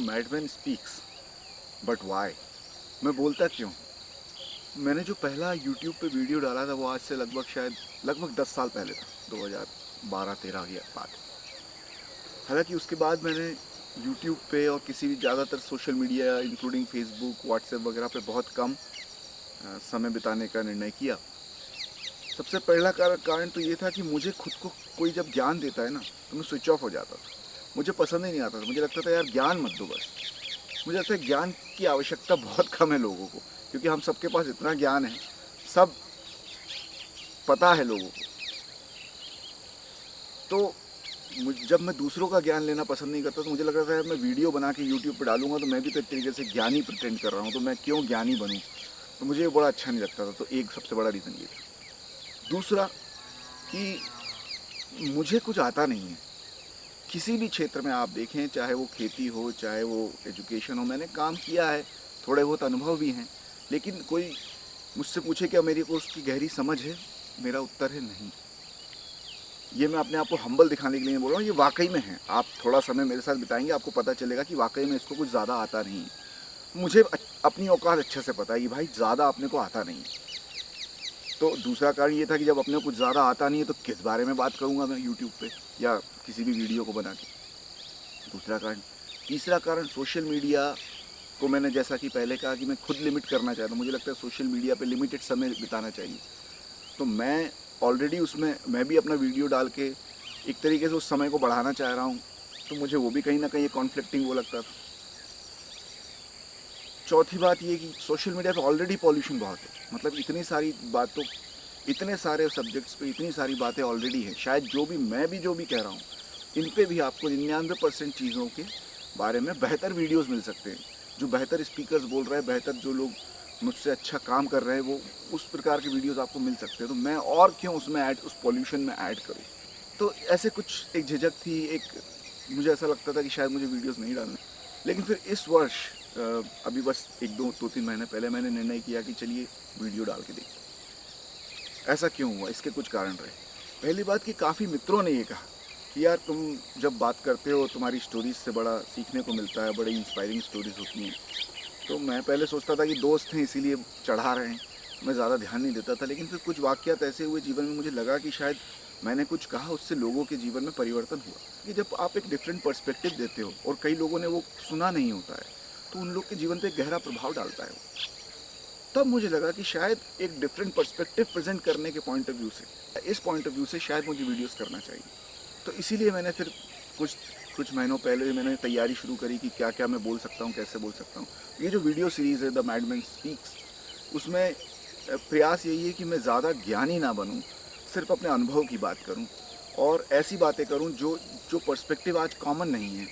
Madman speaks, but why? मैं बोलता क्यों? मैंने जो पहला यूट्यूब पे वीडियो डाला था वो आज से लगभग 10 साल पहले था, 2012-13 की बात है। हालांकि उसके बाद मैंने यूट्यूब पे और किसी भी ज़्यादातर social media including Facebook, WhatsApp वगैरह पे बहुत कम समय बिताने का निर्णय किया। सबसे पहला कारण तो ये था कि मुझे खुद को कोई जब ज्ञान देता है ना तो मैं स्विच ऑफ हो जाता था। मुझे पसंद ही नहीं आता था, मुझे लगता था यार ज्ञान मत दो बस। मुझे लगता है ज्ञान की आवश्यकता बहुत कम है लोगों को, क्योंकि हम सबके पास इतना ज्ञान है, सब पता है लोगों को। तो जब मैं दूसरों का ज्ञान लेना पसंद नहीं करता तो मुझे लगता था यार मैं वीडियो बना के यूट्यूब पर डालूंगा तो मैं भी तो एक तरीके से ज्ञानी प्रिटेंड कर रहा हूँ, तो मैं क्यों ज्ञानी बनूँ? तो मुझे ये बड़ा अच्छा नहीं लगता था। तो एक सबसे बड़ा रीज़न ये था। दूसरा कि मुझे कुछ आता नहीं है। किसी भी क्षेत्र में आप देखें, चाहे वो खेती हो, चाहे वो एजुकेशन हो, मैंने काम किया है, थोड़े बहुत अनुभव भी हैं, लेकिन कोई मुझसे पूछे क्या मेरी को उसकी गहरी समझ है, मेरा उत्तर है नहीं। ये मैं अपने आप को हम्बल दिखाने के लिए नहीं बोल रहा हूँ, ये वाकई में है। आप थोड़ा समय मेरे साथ बिताएंगे, आपको पता चलेगा कि वाकई में इसको कुछ ज़्यादा आता नहीं है। मुझे अपनी औकात अच्छे से पता है कि भाई ज़्यादा अपने को आता नहीं है। तो दूसरा कारण ये था कि जब अपने को कुछ ज़्यादा आता नहीं है तो किस बारे में बात करूँगा मैं यूट्यूब पे या किसी भी वीडियो को बना के। दूसरा कारण। तीसरा कारण, सोशल मीडिया को मैंने जैसा कि पहले कहा कि मैं खुद लिमिट करना चाहता हूँ। मुझे लगता है सोशल मीडिया पे लिमिटेड समय बिताना चाहिए। तो मैं ऑलरेडी उसमें मैं भी अपना वीडियो डाल के एक तरीके से उस समय को बढ़ाना चाह रहा हूँ, तो मुझे वो भी कहीं ना कहीं कॉन्फ्लिक्टिंग वो लगता था। चौथी बात ये कि सोशल मीडिया पे ऑलरेडी पॉल्यूशन बहुत है। मतलब इतनी सारी बातों, इतने सारे सब्जेक्ट्स पे इतनी सारी बातें ऑलरेडी हैं। शायद जो भी कह रहा हूँ, इन पे भी आपको 99% चीज़ों के बारे में बेहतर वीडियोस मिल सकते हैं। जो बेहतर स्पीकर्स बोल रहे हैं, बेहतर जो लोग मुझसे अच्छा काम कर रहे हैं, वो उस प्रकार के वीडियोस आपको मिल सकते हैं। तो मैं और क्यों उसमें उस पॉल्यूशन में ऐड करूँ? तो ऐसे कुछ एक झिझक थी, एक मुझे ऐसा लगता था कि शायद मुझे वीडियोस नहीं डालने। लेकिन फिर इस वर्ष अभी बस एक दो तीन महीने पहले मैंने निर्णय किया कि चलिए वीडियो डाल के देखते। ऐसा क्यों हुआ? इसके कुछ कारण रहे। पहली बात कि काफ़ी मित्रों ने ये कहा कि यार तुम जब बात करते हो तुम्हारी स्टोरीज से बड़ा सीखने को मिलता है, बड़ी इंस्पायरिंग स्टोरीज होती हैं। तो मैं पहले सोचता था कि दोस्त हैं इसीलिए चढ़ा रहे हैं, मैं ज़्यादा ध्यान नहीं देता था। लेकिन फिर कुछ वाक़यात ऐसे हुए जीवन में, मुझे लगा कि शायद मैंने कुछ कहा उससे लोगों के जीवन में परिवर्तन हुआ। कि जब आप एक डिफरेंट पर्सपेक्टिव देते हो और कई लोगों ने वो सुना नहीं होता है, तो उन लोग के जीवन पर गहरा प्रभाव डालता है वो। तब मुझे लगा कि शायद एक डिफरेंट पर्सपेक्टिव प्रेजेंट करने के पॉइंट ऑफ व्यू से, इस पॉइंट ऑफ व्यू से शायद मुझे वीडियोस करना चाहिए। तो इसीलिए मैंने फिर कुछ कुछ महीनों पहले मैंने तैयारी शुरू करी कि क्या क्या मैं बोल सकता हूँ, कैसे बोल सकता हूँ। ये जो वीडियो सीरीज़ है द मैडमैन स्पीक्स, उसमें प्रयास यही है कि मैं ज़्यादा ज्ञानी ना बनूँ, सिर्फ अपने अनुभव की बात करूँ और ऐसी बातें करूँ जो जो पर्सपेक्टिव आज कॉमन नहीं है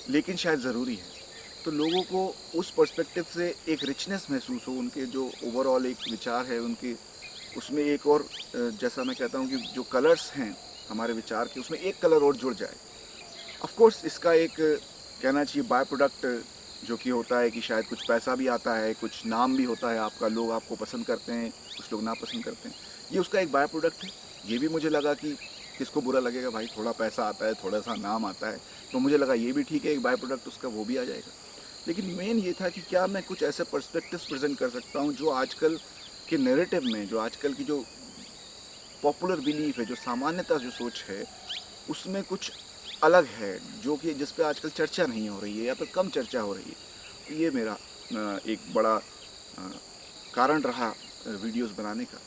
लेकिन शायद ज़रूरी है। तो लोगों को उस पर्सपेक्टिव से एक रिचनेस महसूस हो, उनके जो ओवरऑल एक विचार है उनके, उसमें एक और जैसा मैं कहता हूँ कि जो कलर्स हैं हमारे विचार के, उसमें एक कलर और जुड़ जाए। ऑफ कोर्स इसका एक कहना चाहिए बाय प्रोडक्ट जो कि होता है कि शायद कुछ पैसा भी आता है, कुछ नाम भी होता है आपका, लोग आपको पसंद करते हैं, कुछ लोग नापसंद करते हैं। ये उसका एक बाय प्रोडक्ट है। ये भी मुझे लगा कि किसको बुरा लगेगा भाई, थोड़ा पैसा आता है, थोड़ा सा नाम आता है, तो मुझे लगा ये भी ठीक है, एक बाय प्रोडक्ट उसका वो भी आ जाएगा। लेकिन मेन ये था कि क्या मैं कुछ ऐसे पर्सपेक्टिव्स प्रेजेंट कर सकता हूँ जो आजकल के नैरेटिव में, जो आजकल की जो पॉपुलर बिलीफ है, जो सामान्यता जो सोच है, उसमें कुछ अलग है, जो कि जिस पे आजकल चर्चा नहीं हो रही है या फिर कम चर्चा हो रही है। तो ये मेरा एक बड़ा कारण रहा वीडियोस बनाने का।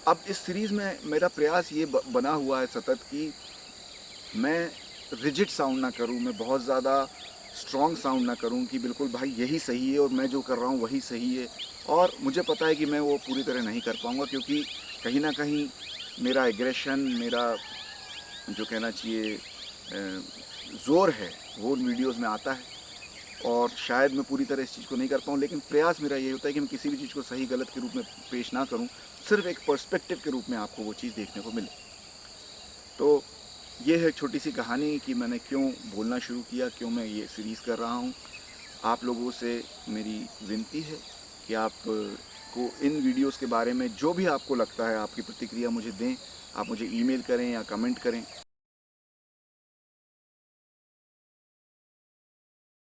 अब इस सीरीज़ में मेरा प्रयास ये बना हुआ है सतत कि मैं रिजिड साउंड ना करूं, मैं बहुत ज़्यादा स्ट्रॉन्ग साउंड ना करूं कि बिल्कुल भाई यही सही है और मैं जो कर रहा हूं वही सही है। और मुझे पता है कि मैं वो पूरी तरह नहीं कर पाऊंगा, क्योंकि कहीं ना कहीं मेरा एग्रेशन, मेरा जो कहना चाहिए ज़ोर है, वो उन वीडियोस में आता है। और शायद मैं पूरी तरह इस चीज़ को नहीं कर पाऊँ, लेकिन प्रयास मेरा ये होता है कि मैं किसी भी चीज़ को सही गलत के रूप में पेश ना करूँ, सिर्फ एक पर्सपेक्टिव के रूप में आपको वो चीज़ देखने को मिले। तो ये है एक छोटी सी कहानी कि मैंने क्यों बोलना शुरू किया, क्यों मैं ये सीरीज़ कर रहा हूँ। आप लोगों से मेरी विनती है कि आप को इन वीडियोस के बारे में जो भी आपको लगता है, आपकी प्रतिक्रिया मुझे दें। आप मुझे ईमेल करें या कमेंट करें।